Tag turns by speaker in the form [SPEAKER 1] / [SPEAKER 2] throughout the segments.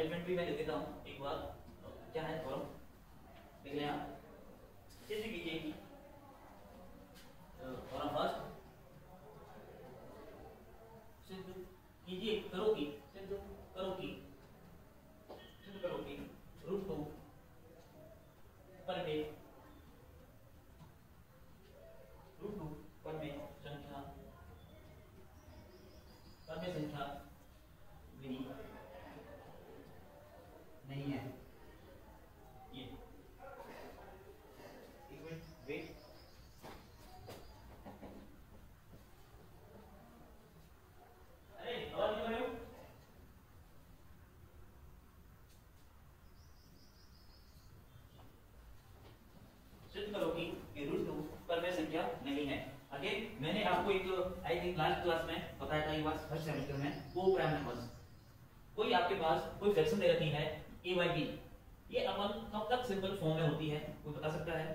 [SPEAKER 1] Element भी मैं लिख देता हूँ एक बार। क्या है फॉर्म देख लें आप। जैसे कीजिए कि फॉर्म फर्स्ट सिद्ध कीजिए, करो कि सिद्ध करो कि रूट 2 पर में रूट 2 पर में संख्या मेरी नहीं है। ये एक मिनट वेट। अरे आवाज नहीं आ रही हो? सिद्ध करो कि रूट 2 पर में संख्या नहीं है। अगेन मैंने आपको एक आई थिंक लास्ट क्लास में बताया था, ये बात फर्स्ट सेमेस्टर में, को प्राइम नंबर्स। कोई आपके पास कोई फ्रैक्शन दे रखी है a by b, ये अपन कब तक सिंपल फॉर्म में होती है कोई बता सकता है?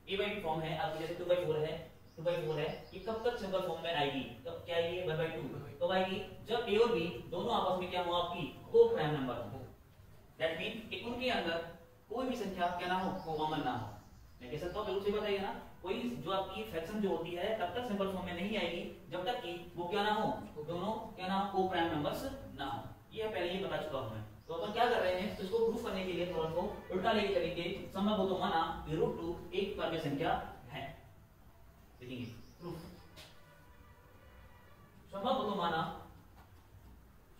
[SPEAKER 1] a by b फॉर्म है आपकी, जैसे 2/4 है, 2/4 है, ये कब तक सिंपल फॉर्म में आएगी? कब क्या आएगी? 1/2 कब आएगी? जब a और b दोनों आपस में क्या हो, आपकी को प्राइम नंबर हो। दैट मीन कि उनके अंदर कोई भी संख्या क्या ना हो, कॉमन ना हो। मैं कह सकता हूं बिल्कुल सही बताइए ना, कोई जो आपकी फ्रैक्शन जो होती है तब तक सिंपल फॉर्म में नहीं आएगी जब तक कि वो क्या ना हो, दोनों क्या ना हो, को प्राइम नंबर्स ना हो। ये पहले ही बता चुका हूं मैं। तो अपन क्या कर रहे हैं, इसको प्रूफ करने के लिए थोड़ा को उल्टा लेके चलेंगे। संभव हो तो माना कि रूट 2 एक पर में संख्या है। देखेंगे प्रूफ। संभव हो तो माना,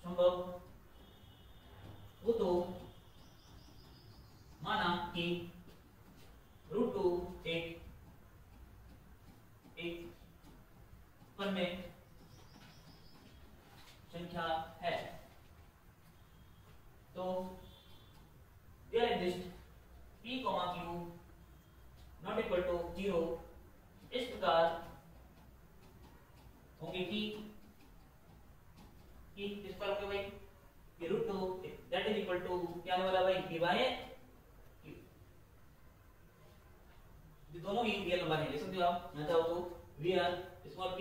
[SPEAKER 1] संभव हो तो माना कि रूट 2 एक पर में संख्या है। तो there exist p, q not equal to 0। इस प्रकार होंगे कि इस पर होंगे भाई कि root 2 that is equal to क्या आने वाला भाई, p बाय q। ये दोनों ही रियल नंबर है, लिख सकते हो आप। मैं चाहूं तो where small p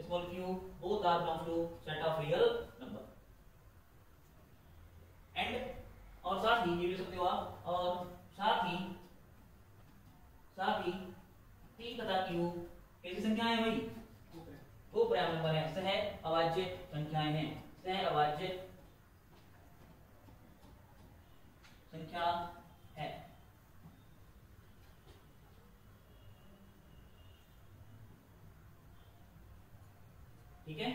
[SPEAKER 1] small q both are belong to set of real number. And और साथ ही ये लिख सकते हो आप, और साथ ही p तथा q कैसी संख्याएं हैं भाई, वो प्राइम नंबर है, सह अभाज्य संख्याएं हैं, सह अभाज्य संख्या है। ठीक है,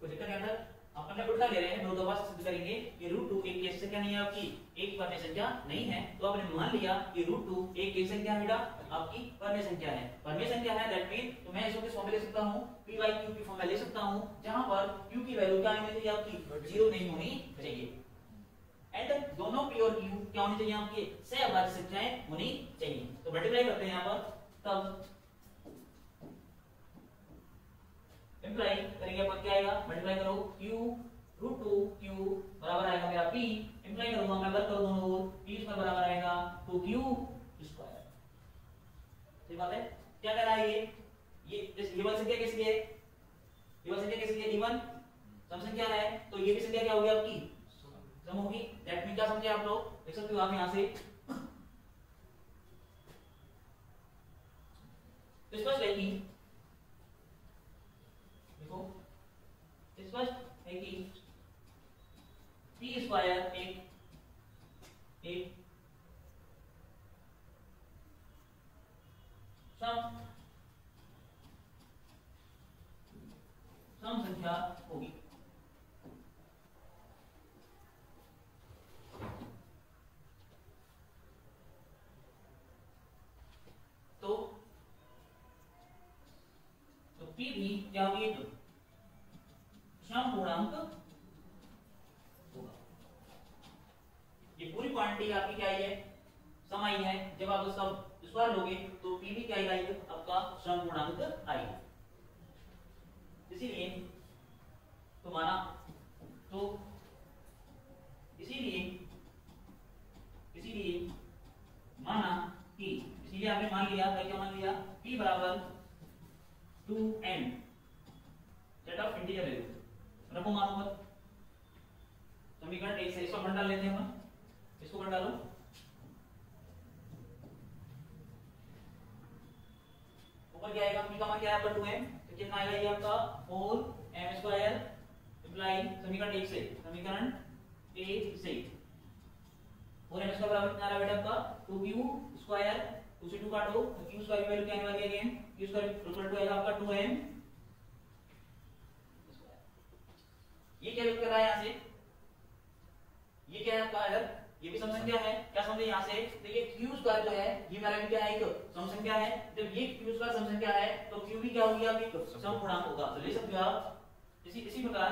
[SPEAKER 1] कोई दिक्कत नहीं है? अपन ने उल्टा ले रहे हैं, दो बार सिद्ध करेंगे कि रूट 2 एक कैसी संख्या नहीं है आपकी, एक पर में संख्या नहीं है। तो आपने मान लिया कि रूट 2 एक कैसी संख्या है बेटा, आपकी पर में संख्या है। पर में संख्या है दैट मीन तो मैं इसको किस फॉर्म में ले सकता हूं, p by q की फॉर्म में ले सकता हूं, जहां पर q की वैल्यू क्या होनी चाहिए आपकी, 0 नहीं होनी चाहिए। एंड दोनों p और q क्या होनी चाहिए आपकी, सहअभाज्य संख्याएं होनी चाहिए। तो मल्टीप्लाई करते हैं यहां पर, तब इंप्लाई करेंगे अपन, क्या आएगा, मल्टीप्लाई करो q रूट 2 q बराबर आएगा मेरा p, इंप्लाई करूंगा मैं, वर्क कर दोनों ओर, p स्क्वायर बराबर आएगा 2q स्क्वायर। सही बात है? क्या कह रहा है ये वाली संख्या किसकी है, ये वाली संख्या किसकी है, इवन सम संख्या है। तो ये भी संख्या क्या होगी आपकी, सम होगी। दैट मीन क्या समझे आप लोग, देख सकते हो आप यहां से। तो स्पष्ट है कि देखो स्पष्ट है कि p स्क्वायर एक सम संख्या होगी। तो p भी क्या होगी, एक सम पूर्णांक होगा। ये पूरी क्वांटिटी आपकी क्या आई है, सम आई है। जब आप उसका स्क्वायर लोगे तो p भी क्या आएगा, आपका सम पूर्णांक आएगा। इसीलिए तो माना, तो इसीलिए माना कि, इसीलिए आपने मान लिया, क्या मान लिया, p बराबर 2n set of integer value. रखो मानो मत, समीकरण 1 से इसका बंडल लेते हैं हम। इसको कर डालो, ऊपर क्या आएगा, p का मान क्या है आपका 2m, तो कितना आएगा ये आपका 4m² इम्प्लाई समीकरण 1 से, समीकरण 1 से 4m² बराबर कितना आ रहा है बेटा आपका 2q², 2 से 2 काटो तो q² की वैल्यू क्या आने वाली है, अगेन q² इक्वल टू आएगा आपका 2m। ये क्या व्यक्त कर रहा है यहां से, ये क्या है आपका अगर ये भी समसंख्या है, क्या समझे यहां से, तो ये q² जो है ये मेरा भी क्या है, एक समसंख्या है, जब ये q² समसंख्या है तो q भी क्या होगी आपकी समपूर्णांक होगा, तो ले सकते हो आप। इसी प्रकार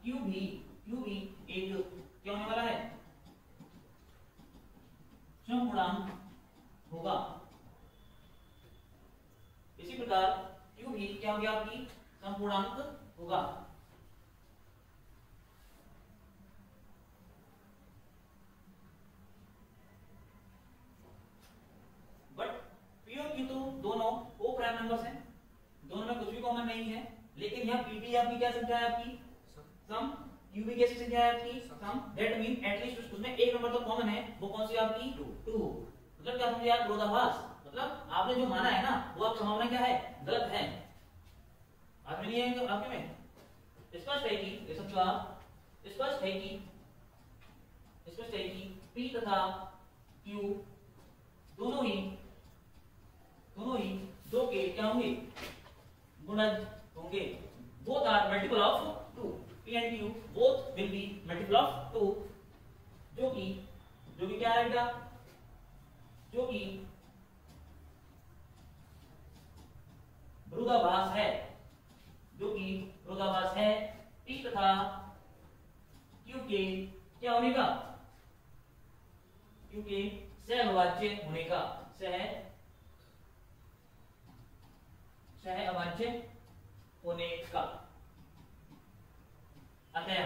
[SPEAKER 1] q भी एक क्या होने वाला है, समपूर्णांक होगा। इसी प्रकार q भी क्या हो गया आपकी समपूर्णांक होगा। तो दोनों को प्राइम नंबर्स हैं, दोनों में कुछ भी कॉमन नहीं है, लेकिन यहाँ पी आपकी क्या संख्या है, आपकी सम, क्यू भी कैसी संख्या है आपकी सम, दैट मीन एटलीस्ट उसमें एक नंबर तो कॉमन है, वो कौन सी आपकी 2। मतलब क्या समझे यार, विरोधाभास, मतलब आपने जो माना है ना वो आपकी संभावना क्या है, गलत है, आपने नहीं है आपके में स्पष्ट है कि ये समझो आप, स्पष्ट है कि पी तथा क्यू दोनों ही दो के क्या होंगे, गुणज होंगे, both are multiple of 2, p and q both will be multiple of 2, जो कि क्या है बेटा, जो कि विरोधाभास है, p तथा q के क्या होने का, q के सहअभाज्य होने का, सहअभाज्य होने का। अतः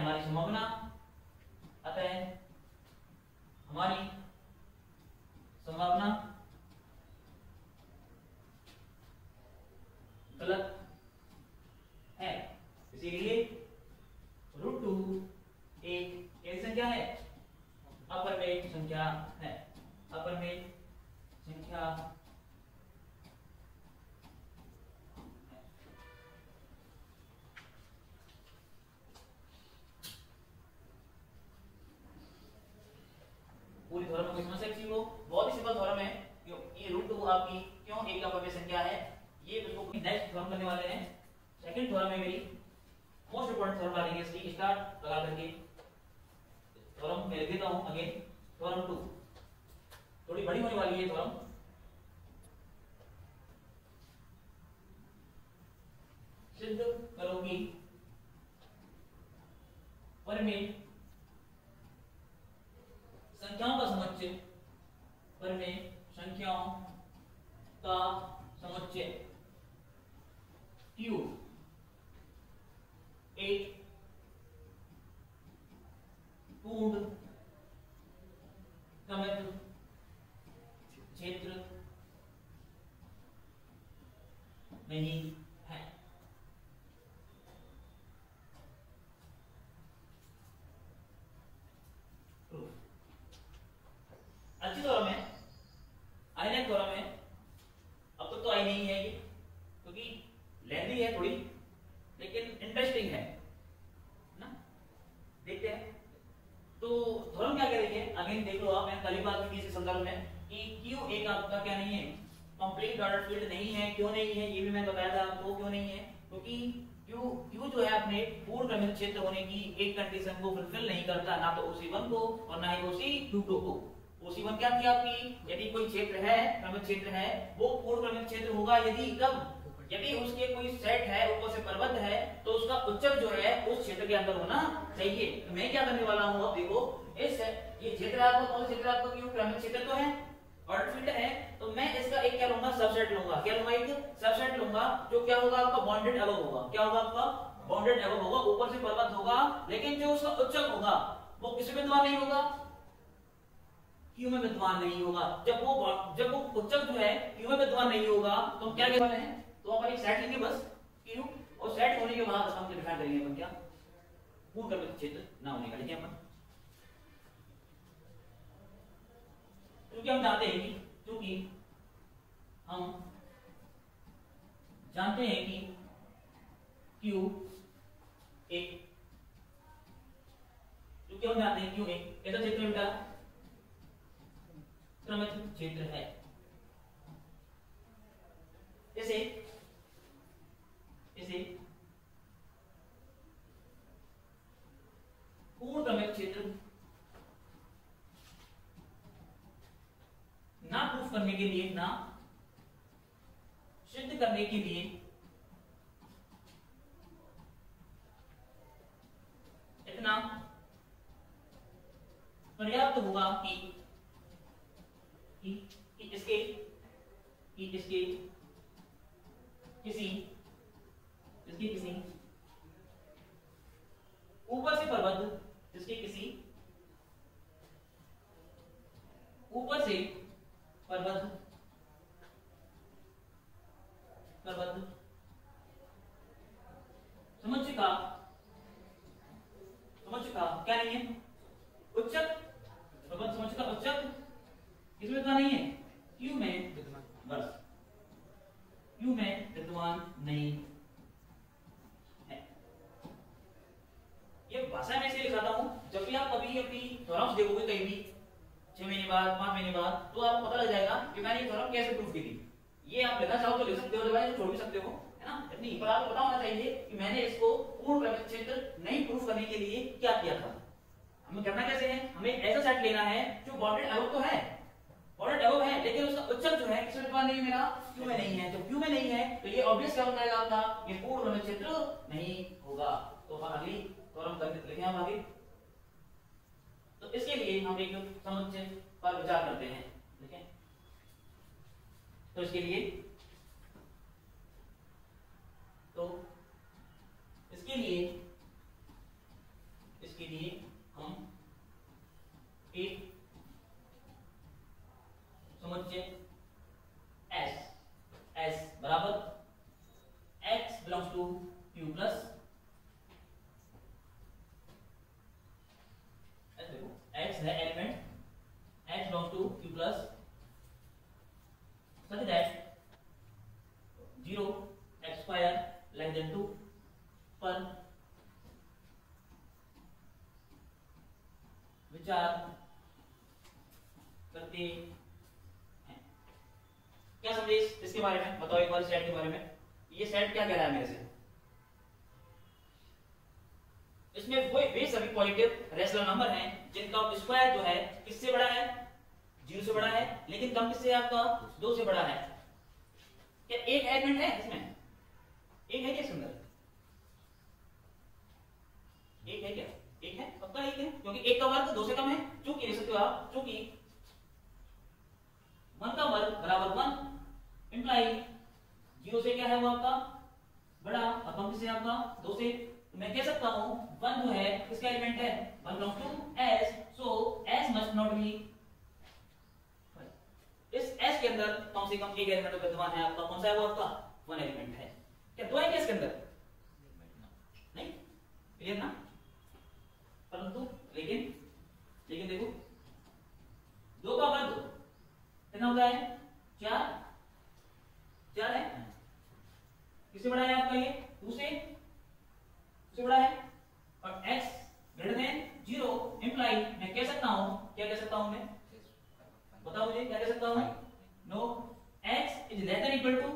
[SPEAKER 1] हमारी संभावना गलत है, इसीलिए √2 एक कैसी संख्या है, अपर में संख्या है, अपर में संख्या पूरी थ्योरम को समझ सकती हो, बहुत ही सिंपल थ्योरम है, ये √2 आपकी क्यों एक अपर में संख्या है, ये उसको नेक्स्ट थ्योरम करने वाले हैं। सेकंड थ्योरम है मेरी मोस्ट इंपोर्टेंट थ्योरम डालेंगे, इसकी स्टार्ट लगा करके थ्योरम मैं लिख देता हूं, अगेन थ्योरम 2 थोड़ी बड़ी होने वाली है थ्योरम। सिद्ध करो कि परिमेय संख्याओं का समुच्चय, परिमेय संख्याओं का समुच्चय Q एक पूर्ण क्रमिक क्षेत्र नहीं है। अच्छी थ्योरम है, आइनेक थ्योरम है, अब तक तो आई नहीं है ये, क्योंकि लेंथी है थोड़ी, लेकिन इंटरेस्टिंग है ना, देखते हैं। तो थ्योरम क्या कह रही है, अगेन देख लो आप, मैंने कल ही बात की थी इस संदर्भ में कि क्यू एक आपका क्या नहीं है, कंप्लीट ऑर्डर फील्ड नहीं है। क्यों नहीं है ये भी मैंने बताया था आपको, क्यों नहीं है, क्योंकि क्यू जो है अपने पूर्ण क्रमिक क्षेत्र होने की एक कंडीशन को फुलफिल नहीं करता, ना तो OC1 को और ना ही OC2 को। OC1 क्या थी आपकी, यदि कोई क्षेत्र है, क्रमिक क्षेत्र है, वो पूर्ण क्रमिक क्षेत्र होगा यदि यदि उसके कोई सेट है ऊपर से प्रबद्ध है, तो उसका उच्चक जो है उस क्षेत्र के अंदर होना चाहिए। तो मैं क्या करने वाला हूं, अब देखो इस ये क्षेत्र आपका कौन सा क्षेत्र आपका, क्यों क्रमिक क्षेत्र तो है, ऑर्डर फील्ड है, तो मैं इसका एक क्या लूंगा, सबसेट लूंगा। क्या लूंगा, एक सबसेट लूंगा, जो क्या होगा आपका बॉन्डेड अबव होगा। क्या होगा आपका बॉन्डेड अबव होगा, ऊपर से प्रबद्ध होगा, लेकिन जो उसका उच्चक होगा वो किसी विद्यमान नहीं होगा, क्यू में विद्यमान नहीं होगा। जब वो उच्चक जो है क्यू में विद्यमान नहीं होगा तो क्या कहने वाले हैं, तो अपन एक सेट लेंगे बस क्यू, और सेट होने के बाद हम डिफाइन करेंगे अपन क्या पूर्ण क्रमिक क्षेत्र ना होने का। लिखें अपन, क्योंकि हम जानते हैं कि क्यू एक, क्योंकि हम जानते हैं क्यू एक कैसा क्षेत्र है बेटा, क्रमिक क्षेत्र है। इसे पूर्ण क्रमिक क्षेत्र ना प्रूफ करने के लिए, ना सिद्ध करने के लिए इतना पर्याप्त होगा कि इसके किसी ऊपर से प्रबद्ध, इसके किसी ऊपर से प्रबद्ध समुच्चय का क्या नहीं है, उच्चक, प्रबद्ध समुच्चय का उच्चक किसमें इतना नहीं है, क्यू में बस क्यू में विद्यमान नहीं है। ये भाषा में से लिखाता हूं, जब भी आप कभी अपनी थ्योरम्स देखोगे कहीं भी 6 महीने बाद 5 महीने बाद, तो आपको पता लग जाएगा कि मैंने ये थ्योरम कैसे प्रूफ की थी। ये आप लिखना चाहो तो लिख सकते हो, अदरवाइज छोड़ भी सकते हो, है ना। इतनी पर आपको पता होना चाहिए कि मैंने इसको पूर्ण क्रमिक क्षेत्र नहीं प्रूफ करने के लिए क्या किया था। हमें करना कैसे है, हमें ऐसा सेट लेना है जो बाउंडेड अबव तो है, बाउंडेड अबव है, लेकिन उसका उच्चक जो है किसमें विद्यमान नहीं है, मेरा क्यू में नहीं है। जब क्यू में नहीं है तो ये ऑब्वियस क्या हो जाएगा आपका, ये पूर्ण क्रमिक क्षेत्र नहीं होगा। तो अगली थ्योरम करके लिखें हम आगे। तो इसके लिए हम एक समुच्चय पर विचार करते हैं, ठीक है। तो इसके लिए हम एक समुच्चय S बराबर x belongs to q plus, देखो x है element, x belongs to q plus such that 0 x square less than 2 पर विचार करते हैं। क्या समझे इसके बारे में, बताओ एक बार सेट के बारे में। ये सेट क्या कह रहा है मेरे से, इसमें वे सभी पॉजिटिव रेशनल नंबर हैं जिनका स्क्वायर जो है किससे बड़ा है, 0 से बड़ा है, लेकिन कम किससे है आपका, 2 से बड़ा है। क्या एक एलिमेंट है इसमें, एक है क्या इसके अंदर, एक है क्या, एक है, पक्का एक है, क्योंकि एक का वर्ग 2 से कम है। चूंकि लिख सकते हो आप, चूंकि 1 का वर्ग बराबर 1 इंप्लाई 0 से क्या है वो आपका बड़ा, और कम किससे आपका 2 से। तो मैं कह सकता हूं 1 जो है किसका एलिमेंट है, 1 belongs to S, so S must not be, इस S के अंदर कम से कम एक एलिमेंट विद्यमान है आपका, कौन सा है वो आपका 1 एलिमेंट है। क्या 2 है क्या इसके अंदर, नहीं, क्लियर ना। परंतु लेकिन देखो 2 का वर्ग कितना होता है, 4 है, किससे बड़ा है आपका ये, 2 से बड़ा है, और x ग्रेटर देन 0 इंप्लाई मैं कह सकता हूं, क्या कह सकता हूं मैं, बताओ मुझे क्या कह सकता हूं, no x is less than equal to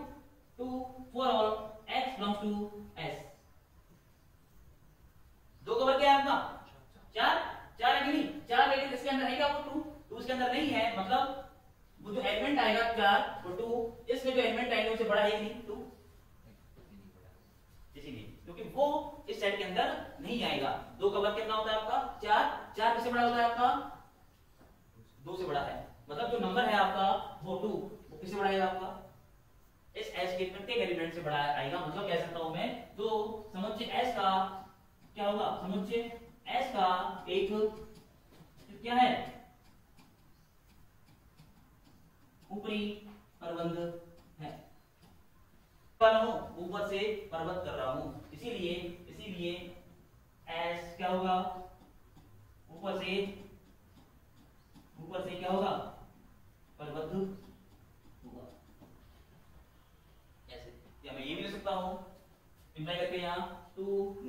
[SPEAKER 1] 2 for all x belongs to S। 2 का वर्ग क्या है आपका 4 है कि नहीं, 4, लेकिन इसके अंदर है वो 2 इसके अंदर नहीं है, मतलब वो जो एलिमेंट आएगा 4 वो 2, इसमें जो एलिमेंट आएगा उससे बड़ा है कि नहीं 2, इसीलिए क्योंकि वो इस सेट के अंदर नहीं आएगा। 2 का वर्ग कितना होता है आपका 4 किससे बड़ा होता है आपका 2 से बड़ा है, मतलब जो नंबर है आपका वो 2, वो किससे बड़ा है आपका इस S के प्रत्येक एलिमेंट से बड़ा आएगा। मतलब कह सकता हूं मैं, तो समुच्चय S का क्या होगा, समुच्चय S का एक क्या है, ऊपरी प्रबंध है, ऊपर से प्रबंध कर रहा हूं, इसीलिए S क्या क्या होगा, ऊपर से क्या होगा, परिबद्ध होगा ऐसे। या मैं ये भी लिख सकता हूं इंप्लाई करके यहां 2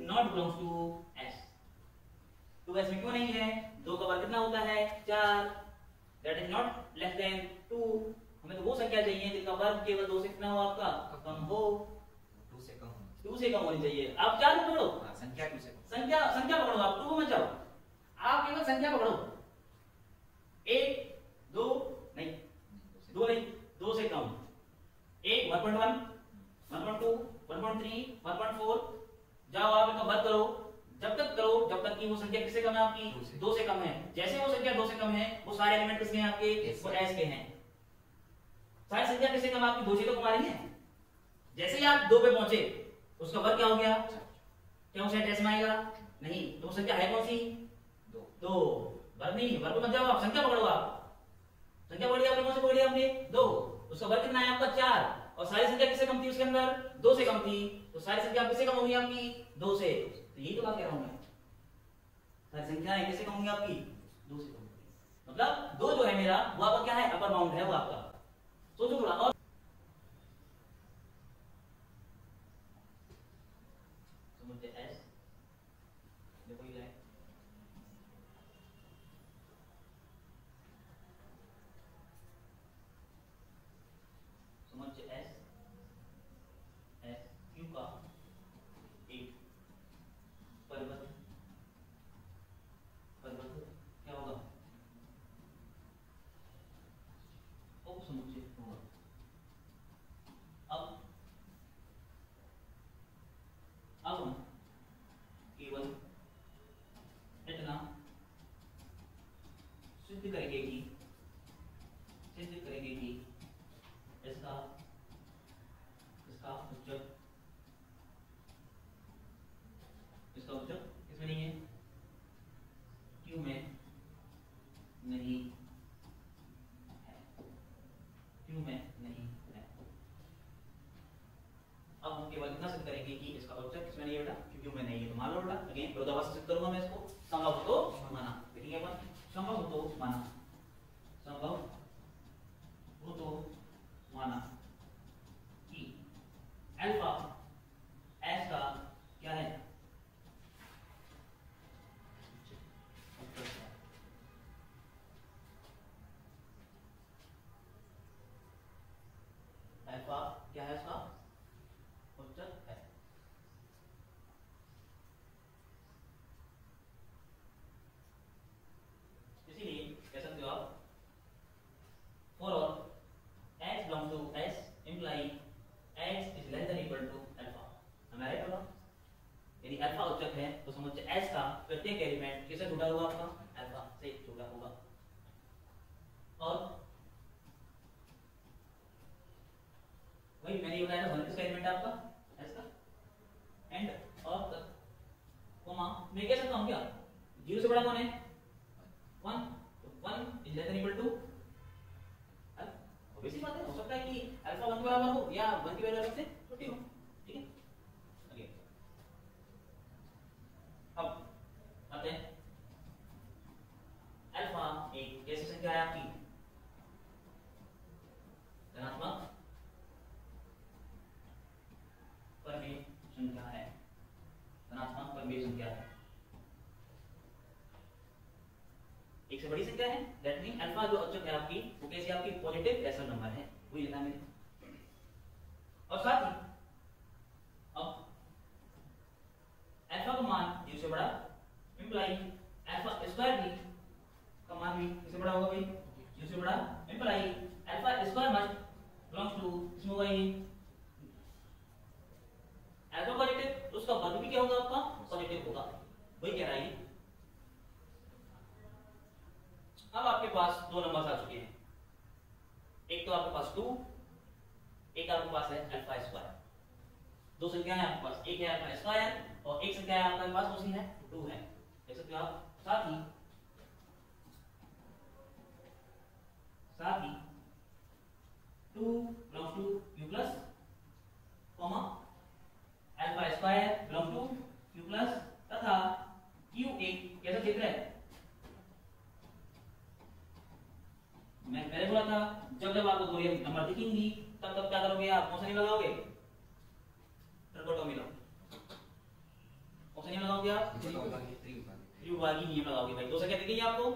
[SPEAKER 1] not belongs to S। 2S में क्यों नहीं है, 2 का वर्ग कितना होता है 4, that is not less than 2। हमें तो वो संख्या चाहिए जिसका वर्ग केवल 2 से कितना हो, आपका कम हो,
[SPEAKER 2] 2 से कम होना
[SPEAKER 1] 2 से कम होनी चाहिए। आप क्या पकड़ो,
[SPEAKER 2] संख्या 2 से कम,
[SPEAKER 1] संख्या पकड़ो, आप 2 को मत जाओ, आप केवल संख्या पकड़ो। 1 2 नहीं, 2 नहीं, 2 से कम, 1 1.1 1.2 1.3 1.4, जाओ आप इनका वर्ग करो, जब तक कि वो संख्या किससे कम है, आपकी 2 से कम है। जैसे वो संख्या 2 से कम है, वो सारे एलिमेंट किसके हैं, आपके वो S के हैं। सारी संख्या किससे कम, आपकी 2 से तो कम आ रही है। जैसे ही आप 2 पे पहुंचे, उसका वर्ग क्या हो गया, क्या वो सेट S में आएगा, नहीं, तो वो संख्या है कौन सी, 2। वर्ग नहीं, वर्ग मत जाओ, आप संख्या पकड़ो, आप संख्या पकड़ी, आपने कौन सी पकड़ी, आपने 2, उसका वर्ग कितना है आपका 4, और सारी संख्या किससे कम थी उसके अंदर, 2 से कम थी, तो सारी संख्या किससे कम होगी, आपकी 2 से। तो यही तो बात कह रहा हूं मैं, सारी संख्याएं किससे कम होंगी, आपकी 2 से कम होंगी। मतलब 2 जो है मेरा, वो आपका क्या है, अपर बाउंड है वो आपका। सोचो थोड़ा और, समझते S देखो ये लाइन, समझते S क्यू का एक परिबद्ध क्या होगा, उपसमुच्चय होगा। अब हम केवल इतना सिद्ध करेंगे कि इसका उच्चक किसमें नहीं है, क्यू में नहीं है, क्यू में नहीं है। अब हम केवल इतना सिद्ध करेंगे कि इसका उच्चक किसमें नहीं है बेटा, क्यू में नहीं है। तो मान लो बेटा, अगेन विरोधाभास सिद्ध करूंगा मैं इसको, संभव हो तो माना, देखेंगे अपन, संभव हो तो माना, संभव हो तो माना कि अल्फा S का क्या है, अल्फा क्या है, इसका उच्चक है। इसीलिए कह सकते हो आप, for all x belongs to S imply x is less than equal to alpha. हमें राइट होगा, यदि अल्फा उच्चक है तो समझ S का प्रत्येक एलिमेंट किससे जुड़ा हुआ, आपका अल्फा से जुड़ा होगा। और वही मैंने ये बताया था, 1 किसका एलिमेंट है आपका S का, एंड और कोमा मैं कह सकता हूं क्या, 0 से बड़ा कौन है 1, तो 1 is less than equal to, वैसी बात है, हो सकता है कि अल्फा 1 के बराबर हो या 1 की वैल्यू से छोटी हो, ठीक है। ओके, अब आते हैं, अल्फा एक कैसी संख्या है आपकी, धनात्मक परमेय संख्या है, धनात्मक परमेय संख्या है, एक से बड़ी संख्या है, दैट मीन अल्फा जो उच्चक है आपकी, वो कैसी आपकी पॉजिटिव रेशनल नंबर है, वही लिखा मैंने। और साथ ही अब अल्फा का मान 0 से बड़ा इंप्लाई अल्फा स्क्वायर भी का मान भी किससे बड़ा होगा भाई, 0 से बड़ा imply alpha square must belongs to, इसमें होगा ये अल्फा पॉजिटिव, तो उसका वर्ग भी क्या होगा, आपका पॉजिटिव होगा, वही कह रहा है। अब आपके पास 2 नंबर आ चुके हैं, एक तो आपके पास 2, एक आपके पास है अल्फा स्क्वायर। 2 संख्या है आपके पास, एक है अल्फा स्क्वायर और एक संख्या है आपके पास कौन सी है, 2 है, देख सकते हो आप। साथ ही 2 belongs to q plus comma alpha square belongs to q plus, तथा q जब जब आपको दो ये नंबर दिखेंगी तब तब क्या करोगे आप? कौन सा नियम लगाओगे? ट्रिकोटोमी लो। कौन सा नियम लगाओगे आप? त्रिविभागी नियम लगाओगे भाई। दो संख्या दिखेगी आपको,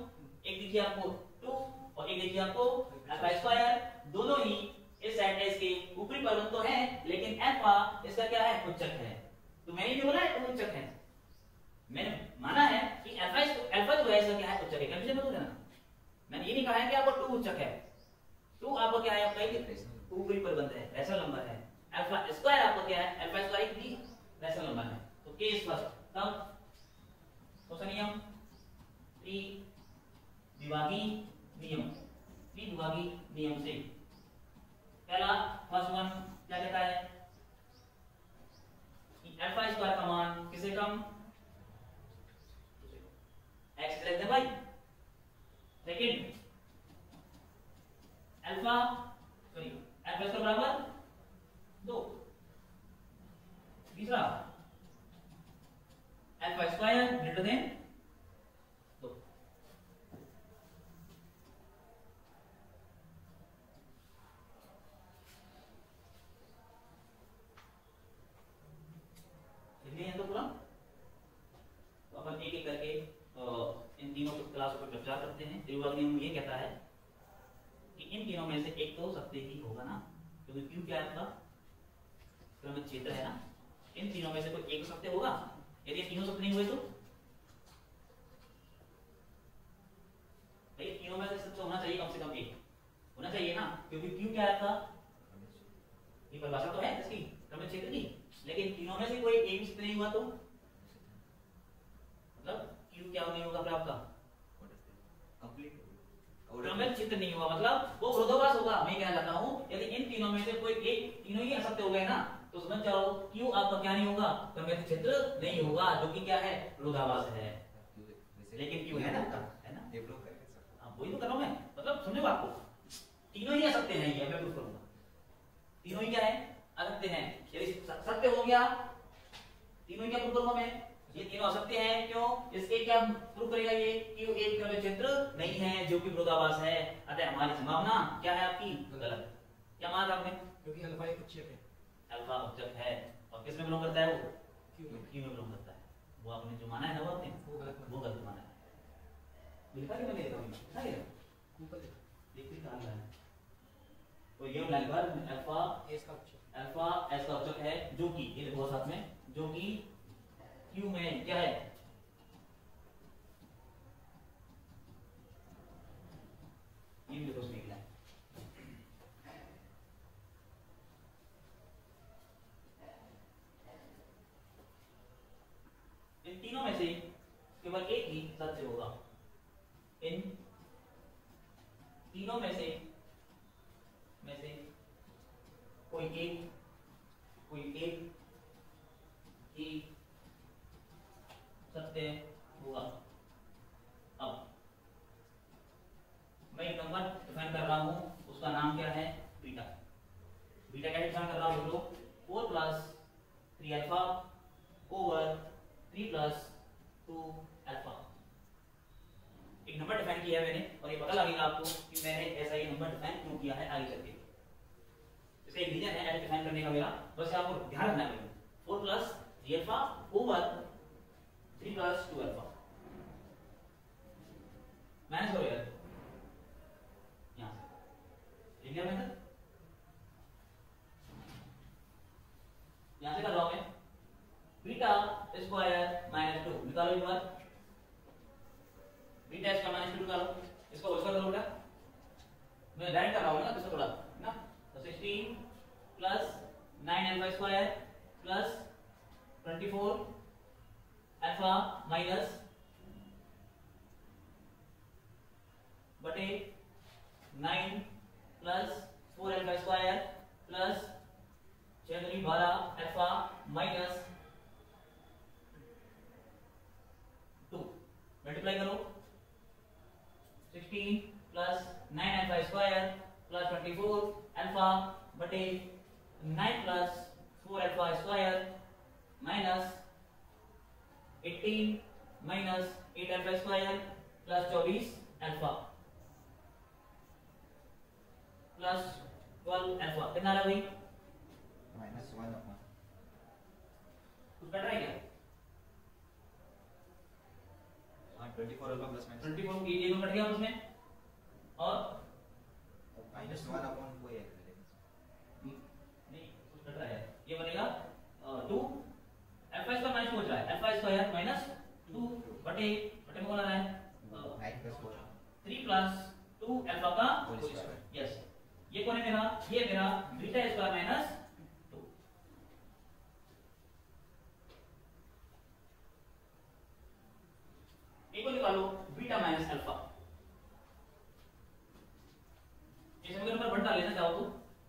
[SPEAKER 1] एक दिखी आपको 2 और एक देखिए आपको अल्फा स्क्वायर। दोनों ही इस सेट एस के ऊपरी परवलय तो है, लेकिन अल्फा इसका क्या है? उच्चक है। तो मैंने भी बोला है उच्चक है, मैंने माना है कि अल्फा जो है इसका क्या है? उच्चक है। कंफ्यूजन मत हो जाना, मैंने ये नहीं कहा है कि आपको 2 उच्चक है। 2 आपको क्या है? आपका ऊपरी परवलय है, रैशनल नंबर है। अल्फा स्क्वायर आपको क्या है? अल्फा स्क्वायर भी रैशनल नंबर है। तो केस फर्स्ट तब कौन सा नियम? त्रिविभागी नियम। त्रिविभागी नियम से पहला फर्स्ट वन क्या कहता है कि अल्फा स्क्वायर का मान किसे कम? x less than y। Second alpha square बराबर 2। तीसरा अल्फा स्क्वायर ग्रेटर देन 2। तो पूरा तो अपन एक एक करके इन तीनों क्लासों पर चर्चा करते हैं। त्रिविभाग नियम ये कहता है कि इन तीनों में से एक तो सत्य ही होगा ना, क्योंकि क्यों क्या है आपका क्रमिक क्षेत्र है ना। इन तीनों में से कोई एक सत्य होगा। यदि तीनों सत्य नहीं हुए तो भाई तीनों में से सत्य होना चाहिए, कम से कम एक होना चाहिए ना, क्योंकि क्यों क्या है आपका ये परिभाषा तो है इसकी क्रमिक क्षेत्र की, लेकिन तीनों में से कोई एक भी सत्य नहीं हुआ तो मतलब क्यों क्या नहीं होगा फिर आपका क्रमिक क्षेत्र नहीं हुआ, मतलब वो विरोधाभास होगा। मैं कहना चाहता हूं यदि इन तीनों में से कोई एक, तीनों ही असत्य हो गए ना, तो समझ जाओ क्यों आपका क्या नहीं होगा? क्रमिक क्षेत्र नहीं होगा, जो कि क्या है? विरोधाभास है। लेकिन क्यों है ना, है ना, वही तो कर रहा हूं मैं, मतलब समझो बात को। तीनों ही असत्य हैं, ये मैं प्रूफ करूंगा। तीनों ही क्या है? असत्य हैं। यदि सत्य हो गया, तीनों ही क्या प्रूफ करूंगा मैं? ये तीनों असत्य हैं। क्यों? इसके क्या प्रूफ करेगा ये कि एक क्रमिक क्षेत्र नहीं है, जो कि विरोधाभास है। अतः हमारी संभावना क्या है आपकी? गलत। क्या माना आपने?
[SPEAKER 3] क्योंकि अल्फा एक उच्चक है।
[SPEAKER 1] अल्फा उच्चक है और किस में बिलोंग करता है? वो क्यू में बिलोंग करता है। वो आपने जो माना है ना, वो आपने वो गलत माना है। लिखा कि मैंने लिखा है ऊपर देखिए कहां है। तो ये लगभग अल्फा एस का उच्चक है, जो कि ये देखो साथ में, जो कि क्यू में क्या है? ये भी देखो उसमें क्या है। इन तीनों में से केवल एक ही सत्य होगा। इन तीनों में से कोई एक ही सत्य होगा। अब मैं एक नंबर डिफाइन कर रहा हूं, उसका नाम क्या है? बीटा। बीटा क्या डिफाइन कर रहा हूं बोलो? 4 plus 3 alpha over 3 plus 2 alpha. एक नंबर डिफाइन किया है मैंने, और ये पता लगेगा आपको कि मैंने ऐसा ये नंबर डिफाइन क्यों किया है आगे चलके। इसका एक रीजन है ऐसे डिफाइन करने का मेरा, बस आपको ध्यान रखना है। 4 plus 3 alpha over 3 plus 2 alpha minus करो यार, यहां से लिख लिया मैंने, यहां से कर रहा हूं मैं। बीटा स्क्वायर माइनस 2 निकालो एक बार। बीटा स्क्वायर माइनस 2 निकालो, इसको होल स्क्वायर करो बेटा। मैं डायरेक्ट कर रहा हूं ना, इसको थोड़ा ना। तो 16 plus 9 alpha square plus 24 alpha minus बटे 9 plus 4 alpha square plus 12 alpha minus 2 multiply करो। 16 plus 9 alpha square plus 24 alpha बटे 9 plus 4 alpha square minus 18 minus 8 alpha square plus 24 alpha plus 12 alpha कितना आ रहा है भाई?
[SPEAKER 2] -1 अपॉन
[SPEAKER 1] कुछ कट रहा है क्या?
[SPEAKER 2] हाँ 24 अल्फा प्लस माइनस
[SPEAKER 1] 24 ये दोनों कट गया उसमें और
[SPEAKER 2] -1 अपॉन कोई है
[SPEAKER 1] नहीं कुछ कट रहा है ये बनेगा 2 अल्फा स्क्वायर माइनस 2 हो रहा है अल्फा स्क्वायर माइनस 2 बटे बटे में कौन आ रहा है
[SPEAKER 2] 9 + 4
[SPEAKER 1] 3 प्लस 2 अल्फा का
[SPEAKER 2] होल स्क्वायर
[SPEAKER 1] यस ये कौन है मेरा ये मेरा बीटा स्क्वायर माइनस 2 एक को निकालो बीटा माइनस अल्फा इस समीकरण पर बढ़ा लेना चाहो तो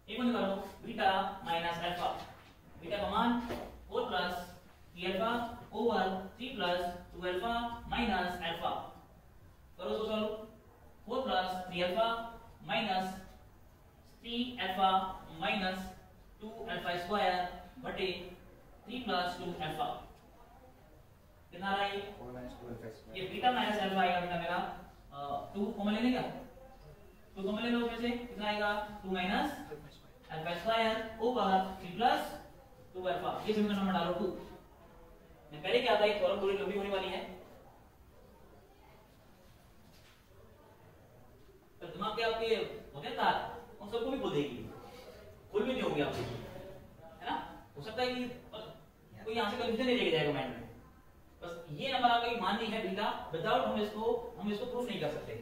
[SPEAKER 1] एक को निकालो बीटा माइनस अल्फा बीटा का मान 4 plus 3 alpha over 3 plus 2 alpha minus alpha करो तो solve 4 plus 3 alpha minus 3 alpha minus 2 alpha square बटे 3 प्लस 2 अल्फा कितना आ रहा है
[SPEAKER 2] 4 - 2 अल्फा स्क्वायर
[SPEAKER 1] ये बीटा माइनस अल्फा आएगा बेटा मेरा 2 कॉमन लेने क्या 2 कॉमन ले लो उसमें से कितना आएगा 2 minus alpha square over 3 plus 2 alpha ये समीकरण नंबर डालो 2 मैं पहले क्या था ये फॉर्म पूरी लंबी होने वाली है तो दिमाग के आपके होते हैं तार उन सबको भी बोल देगी कोई भी नहीं होगी आपको है ना हो सकता है कि कोई यहाँ से कंफ्यूजन नहीं लेके जाएगा माइंड में बस ये नंबर आपका एक मान्य है बीटा विदाउट हम इसको प्रूफ नहीं कर सकते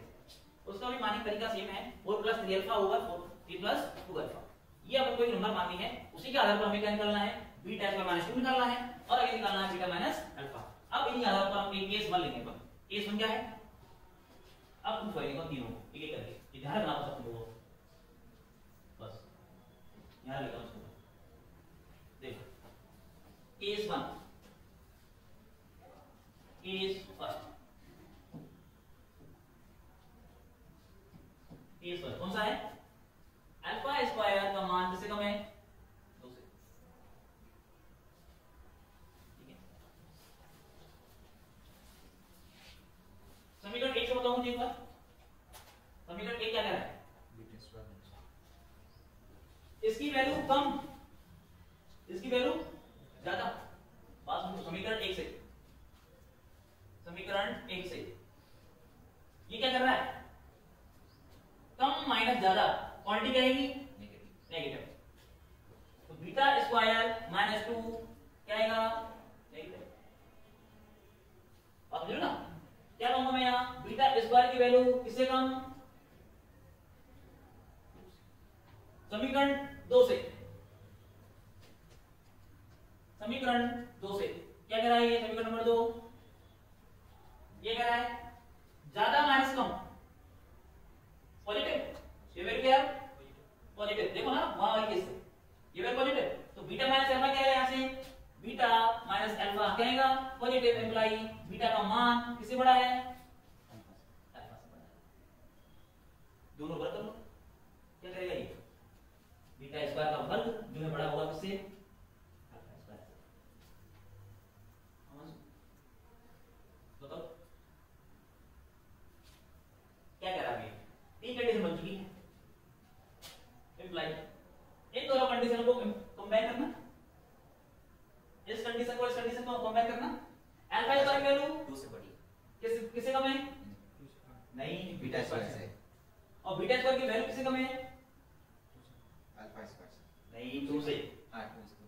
[SPEAKER 1] उसका भी मानने का तरीका सेम है 4 plus 3 alpha over 3 plus 2 alpha ये अपन को एक नंबर माननी है उसी के आधार पर हमें क्या निकालना है बीटा स्क्वायर माइनस 2 निकालना है और आगे निकालना है बीटा माइनस अल्फा अब इन्हीं आधार पर हम एक केस 1 लेंगे अपन केस 1 क्या है अब प्रूफ करेंगे तीनों एक एक करके ध्यान रखना बस अपने को बस यहां लिखा उसको देखो case 1 case first case first कौन सा है अल्फा स्क्वायर का मान किससे कम है 2 से ठीक है समीकरण 1 से बताऊं मुझे एक बार समीकरण 1 क्या कह रहा है
[SPEAKER 2] बीटा स्क्वायर
[SPEAKER 1] इसकी वैल्यू कम इसकी वैल्यू ज्यादा बात सुनो समीकरण 1 से समीकरण 1 से ये क्या कर रहा है कम माइनस ज्यादा क्वांटिटी क्या आएगी नेगेटिव तो बीटा स्क्वायर माइनस 2 क्या आएगा नेगेटिव आप समझ ना क्या कहूंगा मैं यहां बीटा स्क्वायर की वैल्यू किससे कम समीकरण 2 से समीकरण 2 से क्या कह रहा है ये समीकरण नंबर 2 ये कह रहा है ज्यादा माइनस कम पॉजिटिव ये वैल्यू क्या है पॉजिटिव देखो ना वहां वाली केस से ये वैल्यू पॉजिटिव तो बीटा माइनस अल्फा क्या है यहां से बीटा माइनस अल्फा क्या आएगा पॉजिटिव इंप्लाई बीटा का मान किससे बड़ा है अल्फा से बड़ा है दोनों वर्ग कर लो क्या करेगा ये बीटा स्क्वायर का वर्ग जो है बड़ा होगा किससे अल्फा स्क्वायर से बताओ क्या कह रहा है तीन कंडीशन बन चुकी है इंप्लाई इन दोनों कंडीशन को कंपेयर करना इस कंडीशन को इस कंडीशन को कंपेयर करना अल्फा स्क्वायर की वैल्यू
[SPEAKER 2] 2 से बड़ी
[SPEAKER 1] किससे कम है नहीं
[SPEAKER 2] बीटा स्क्वायर से
[SPEAKER 1] और बीटा स्क्वायर की वैल्यू किससे कम है
[SPEAKER 2] अल्फा स्क्वायर से
[SPEAKER 1] नहीं 2 से
[SPEAKER 2] हां 2 से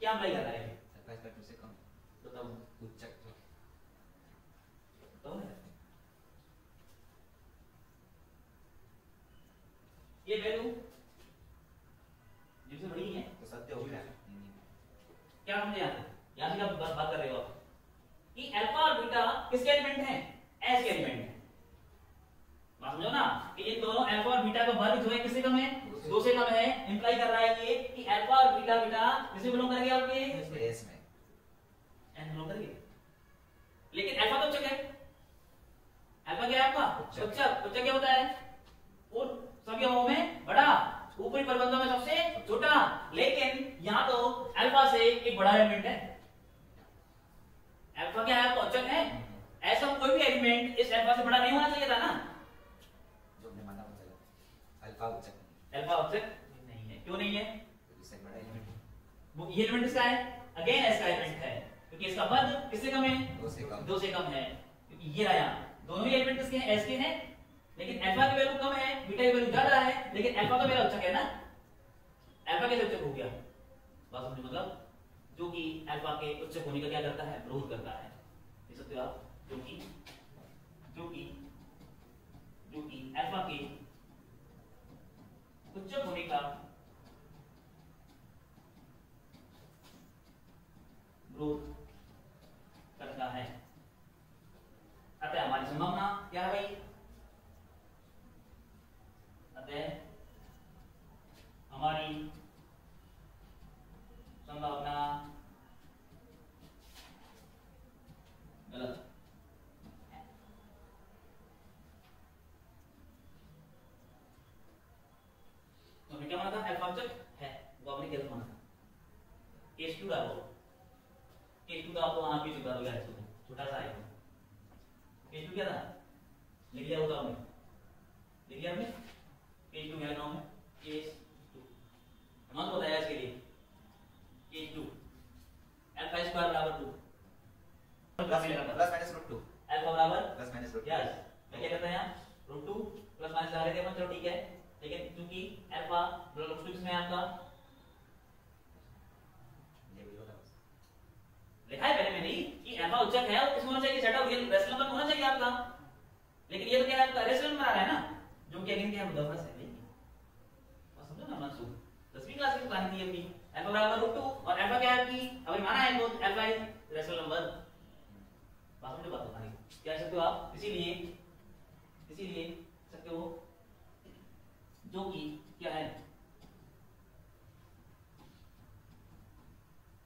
[SPEAKER 1] क्या अप्लाई कर रहा है
[SPEAKER 2] अल्फा स्क्वायर 2 से कम
[SPEAKER 1] बताओ
[SPEAKER 2] उच्चक
[SPEAKER 1] बताओ ये वैल्यू जिससे बड़ी है
[SPEAKER 2] तो सत्य हो गया
[SPEAKER 1] क्या समझे यहां से क्या बात कर रहे हो आप कि अल्फा और बीटा किसके एलिमेंट हैं एस के एलिमेंट हैं बात समझो ना कि ये दोनों अल्फा और बीटा का वर्ग जो है किससे कम है 2 से कम है इंप्लाई कर रहा है ये कि अल्फा और बीटा किससे बिलोंग करेंगे आपके
[SPEAKER 2] एस में
[SPEAKER 1] एस बिलोंग करेंगे लेकिन अल्फा तो उच्चक है अल्फा क्या है आपका उच्चक क्या होता है और सभी अवयवों में बड़ा ऊपरी परिबंधों में सबसे छोटा लेकिन यहां तो अल्फा से एक बड़ा एलिमेंट है अल्फा क्या है आपका उच्चक है ऐसा कोई भी एलिमेंट इस अल्फा से बड़ा नहीं होना चाहिए था ना
[SPEAKER 2] जो हमने माना वो गलत अल्फा उच्चक
[SPEAKER 1] अल्फा उच्चक नहीं है। क्यों नहीं है?
[SPEAKER 2] इससे बड़ा एलिमेंट है।
[SPEAKER 1] वो ये एलिमेंट इसका है, अगेन एस का एलिमेंट है, क्योंकि इसका पद किससे कम है?
[SPEAKER 2] 2 से कम
[SPEAKER 1] है। क्योंकि ये रहा, दोनों ही एलिमेंट किसके हैं? एस के हैं, लेकिन अल्फा की वैल्यू कम है, बीटा की वैल्यू ज्यादा है, लेकिन अल्फा तो मेरा उच्चक है ना। अल्फा कैसे उच्चक हो गया? बात समझो, मतलब जो कि अल्फा के उच्चक होने का क्या करता है? विरोध करता है। देख सकते हो आप, जो कि अल्फा के उच्चक होने का विरोध करता है। अतः हमारी संभावना क्या है भाई? अतः हमारी संभावना गलत। तो हमने क्या माना था? अल्फा उच्चक है, वो आपने गलत माना था। केस 2 डालो, केस 2 का आपको वहां भी चुका हो गया, छोटा सा आएगा। केस 2 क्या था? लिख लिया होगा हमने, लिख लिया हमने। केस 2 क्या लिखा हूं? केस 2 मान तो बताया इसके लिए। केस 2 अल्फा स्क्वायर बराबर 2
[SPEAKER 2] प्लस माइनस रूट 2
[SPEAKER 1] अल्फा बराबर
[SPEAKER 2] प्लस माइनस रूट
[SPEAKER 1] यस, मैं क्या करता है यहाँ रूट 2 प्लस माइनस लगा लेते हैं, चलो ठीक है। लेकिन क्योंकि अल्फा रूट 2 किसमें है आपका? लिखा है पहले मैंने कि अल्फा उच्चक है, और किसमें होना चाहिए? Set of real rational number होना चाहिए आपका। लेकिन ये तो क्या है आपका? रेशनल नंबर आ रहा है ना, जो कि अगेन क्या है? मुद्दा है भाई, बस समझो ना मंसूब 10वीं क्लास की कहानी थी अपनी। अल्फा बराबर रूट 2 और अल्फा क्या है आपकी? अगर माना है तो अल्फा इज रेशनल नंबर। बात समझो, बात बतानी क्या कह सकते हो आप? इसीलिए सकते हो जो कि क्या है?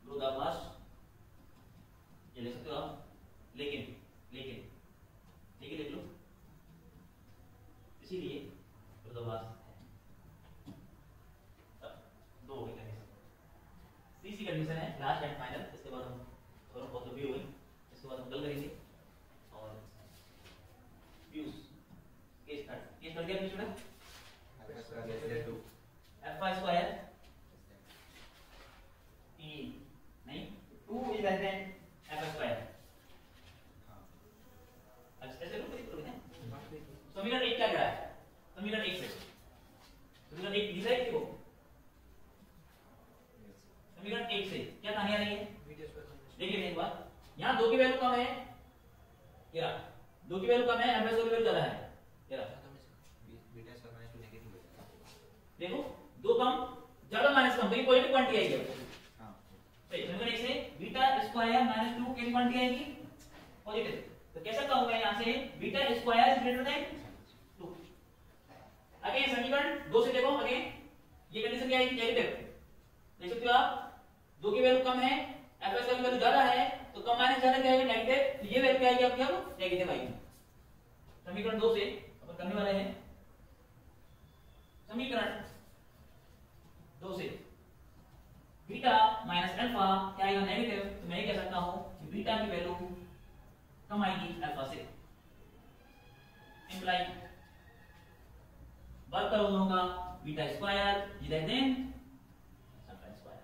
[SPEAKER 1] विरोधाभास, ये लिख सकते हो आप। लेकिन लिख लो, इसीलिए विरोधाभास है। दो हो गई कंडीशन, तीसरी कंडीशन है लास्ट एंड फाइनल। इसके बाद हम थोड़ा बहुत तो व्यू हुई, इसके बाद हम कल करेंगे। और व्यूज केस थर्ड क्या पूछ रहा है? अल्फा स्क्वायर नहीं 2 is less then alpha square. ऐसे लोग करोगे ना। समीकरण 1 क्या कह रहा है? समीकरण 1 से समीकरण 1 लिखा है देखो, समीकरण 1 से क्या कहानी आ रही है? देखिए एक बात, यहाँ 2 की वैल्यू कम है, ये रहा 2 की वैल्यू कम है, अल्फा की वैल्यू ज्यादा है, ये रहा
[SPEAKER 2] बीटा स्क्वायर माइनस 2 नेगेटिव हो जाएगा।
[SPEAKER 1] देखो 2 कम ज्यादा माइनस कम, तो ये पॉजिटिव क्वांटिटी आएगी।
[SPEAKER 2] हां
[SPEAKER 1] सही, समीकरण 1 से बीटा स्क्वायर माइनस 2 कितनी क्वांटिटी आएगी? पॉजिटिव। तो कैसे कहूंगा यहाँ से beta square is greater than 2। Again समीकरण 2 से देखो, अगेन ये कंडीशन क्या आएगी? नेगेटिव। देख सकते हो आप, 2 की वैल्यू कम है, अल्फा की वैल्यू ज्यादा है, तो कम माइनस ज्यादा क्या आएगा? नेगेटिव। तो ये वैल्यू क्या आएगी आपकी? अब नेगेटिव आएगी। समीकरण 2 से अपन करने वाले हैं समीकरण 2 से बीटा माइनस अल्फा क्या आएगा? नेगेटिव। तो मैं कह सकता हूं कि बीटा की वैल्यू कम आएगी अल्फा से, इंप्लाई वर्क करो दोनों का, beta square is less then alpha square.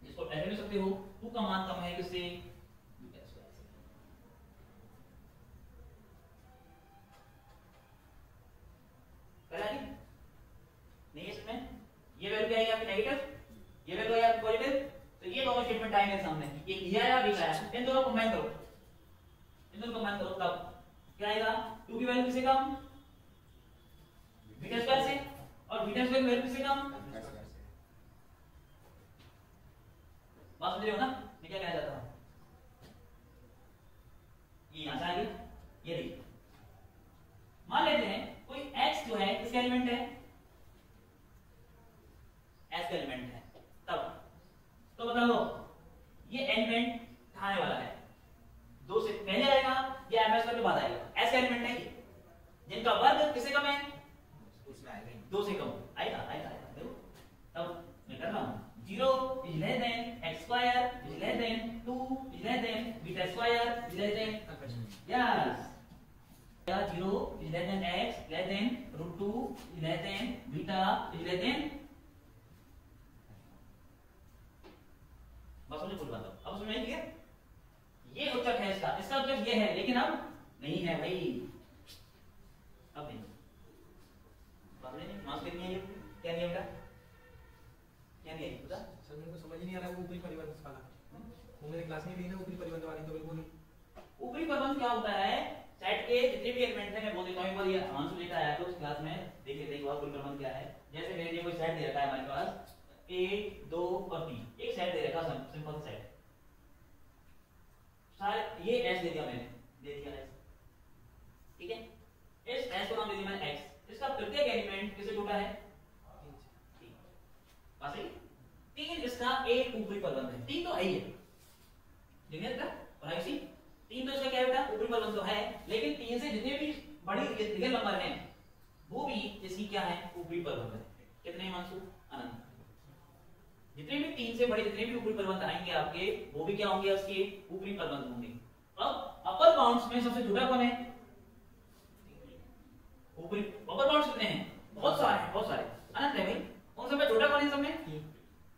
[SPEAKER 1] इसको ऐसे लिख सकते हो, 2 का मान कम है किससे? बीटा स्क्वायर से। करेक्ट नहीं है इसमें? ये वैल्यू क्या है आपकी? नेगेटिव, ये वैल्यू है आपकी पॉजिटिव। तो ये दोनों स्टेटमेंट आएंगे सामने, एक ये आया भी आया, इन दोनों को कंबाइन करो, तब क्या आएगा? 2 की वैल्यू किससे कम? बीटा स्क्वायर से, और बीटा स्क्वायर की वैल्यू किससे कम? बात समझ रहे हो ना? मैं क्या कहना चाहता हूं? ये यहां से आ गया, ये देखिए मान लेते हैं कोई x जो है किसका एलिमेंट है? s का एलिमेंट है। तब तो बताओ ये एलिमेंट आने वाला है 2 से पहले आएगा या ms के बाद आएगा? s का एलिमेंट है ये, जिनका वर्ग किससे कम है?
[SPEAKER 2] उसमें आएगा ही
[SPEAKER 1] 2 से कम आएगा। देखो तब मैं कर रहा हूं 0 is less than x square is less than 2 is less than beta square is less than yes या 0 is less than x less than √2 is less than beta is less than, बस मुझे बोल बात अब समझ में क्लियर। ये उत्तर है इसका उत्तर ये है, लेकिन अब नहीं है भाई, अब नहीं बात नहीं मास करनी है। ये क्या नहीं बेटा, क्या नहीं है पता
[SPEAKER 3] सर मेरे को समझ ही नहीं आ रहा है वो ऊपरी परिबंध वाला, वो मेरे क्लास में भी ना ऊपरी परिबंध वाली तो बिल्कुल नहीं।
[SPEAKER 1] ऊपरी परिबंध क्या होता है, सेट के जितने भी एलिमेंट हैं मैं बोल देता हूं एक बार, ये आंसर लेकर आया तो उस क्लास में देखिए एक बार ऊपरी परिबंध क्या है। जैसे मेरे लिए कोई सेट दे रखा है हमारे पास 1 2 और 3, एक सेट दे रखा है सिंपल सेट, सारे ये s दे दिया मैंने, दे दिया s, ठीक है। इस s को नाम दे दिया मैंने x, इसका प्रत्येक एलिमेंट किससे जुड़ा है, 3, बस ही 3, इसका एक ऊपरी परिबंध है, 3 तो है ही है, देखिए बेटा और ऐसी 3 तो इसका क्या है बेटा ऊपरी परिबंध तो है, लेकिन 3 से जितने भी बड़ी रियल नंबर हैं वो भी इसकी क्या है ऊपरी परिबंध है। कितने मानसू अनंत, जितने भी 3 से बड़े जितने भी ऊपरी परिबंध आएंगे आपके वो भी क्या होंगे उसके ऊपरी परिबंध होंगे। अब अपर बाउंड्स में सबसे छोटा कौन है, ऊपरी अपर बाउंड्स कितने हैं, बहुत सारे हैं, बहुत सारे अनंत है भाई, उन सब में छोटा कौन है सब में,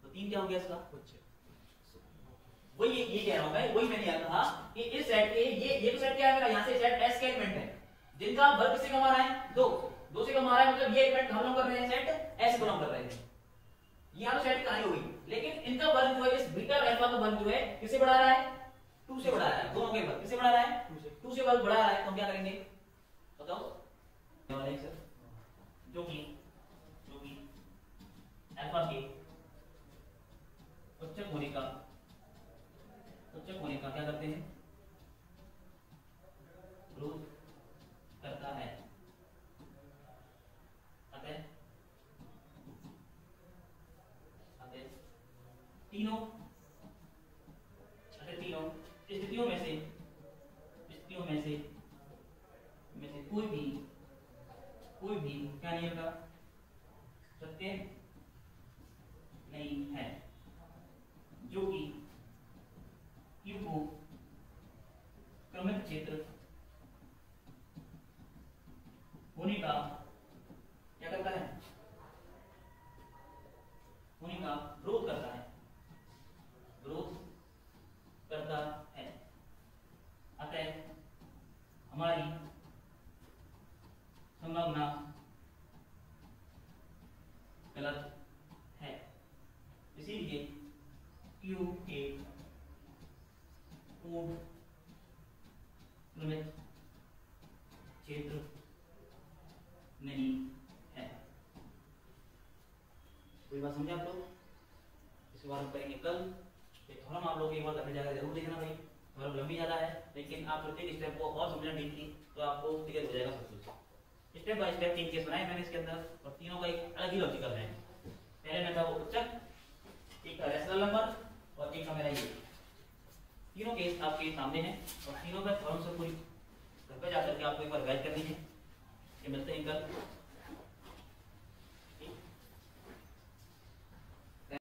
[SPEAKER 1] तो 3 क्या हो गया इसका, वही ये कह रहा हूं मैं, वही मैंने कहा कि इस सेट के ये तो सेट क्या है मेरा, यहां से सेट S के एलिमेंट है जिनका वर्ग किससे कम आ रहा है 2 से कम आ रहा है, मतलब ये एलिमेंट हम लोग कर रहे हैं सेट S को हम कर रहे हैं, यहां तो सेट कहां होगी, लेकिन इनका वर्ग जो है इस बीटा और अल्फा का वर्ग जो है किससे बढ़ा रहा है 2 से बढ़ा रहा है, दोनों के वर्ग किससे बढ़ा रहा है 2 से वर्ग बढ़ा रहा है, तो हम क्या करेंगे बताओ जो कि अल्फा के उच्चक होने का क्या करते हैं ग्रोथ करता है, अतः तीनों स्थितियों में से कोई भी क्या नियम का सत्य नहीं है, जो कि Q को क्रमिक क्षेत्र होने का क्या करता है, होने का विरोध करता है, अतः हमारी संभावना गलत है, इसीलिए Q के पूर्ण क्रमिक क्षेत्र नहीं है। कोई बात समझे आप लोग, इसके बाद हम करेंगे कल। थोड़ा आप लोग एक बार अपनी जगह जरूर देखना भाई, थोड़ा लंबी ज्यादा है, लेकिन आप प्रत्येक स्टेप को और समझना डीपली तो आपको क्लियर हो जाएगा सब कुछ। स्टेप बाय स्टेप 3 केस बनाए मैंने इसके अंदर, और तीनों का एक अलग ही लॉजिकल है। पहले में था वो उच्चक, एक था रैशनल नंबर, और एक था मेरा ये। तीनों केस आपके सामने हैं, और तीनों का थोड़ा सा पूरी घर पे जाकर के आपको एक बार गाइड करनी है। ये मिलते हैं कल।